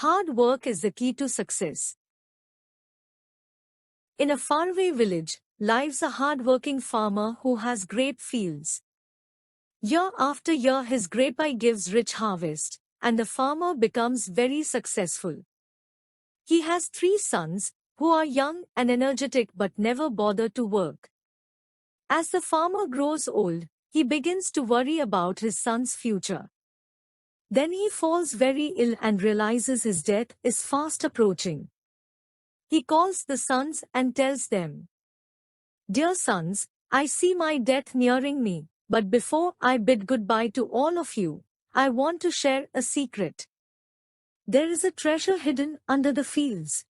Hard work is the key to success. In a faraway village, lives a hard-working farmer who has grape fields. Year after year his grapevine gives rich harvest, and the farmer becomes very successful. He has 3 sons, who are young and energetic but never bother to work. As the farmer grows old, he begins to worry about his son's future. Then he falls very ill and realizes his death is fast approaching. He calls the sons and tells them, "Dear sons, I see my death nearing me, but before I bid goodbye to all of you, I want to share a secret. There is a treasure hidden under the fields.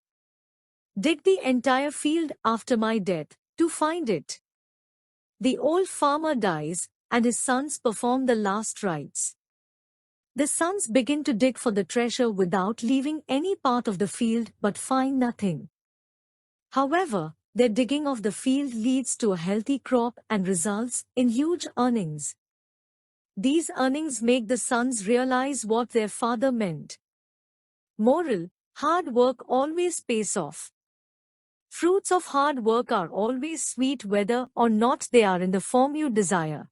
Dig the entire field after my death to find it." The old farmer dies, and his sons perform the last rites. The sons begin to dig for the treasure without leaving any part of the field but find nothing. However, their digging of the field leads to a healthy crop and results in huge earnings. These earnings make the sons realize what their father meant. Moral: hard work always pays off. Fruits of hard work are always sweet whether or not they are in the form you desire.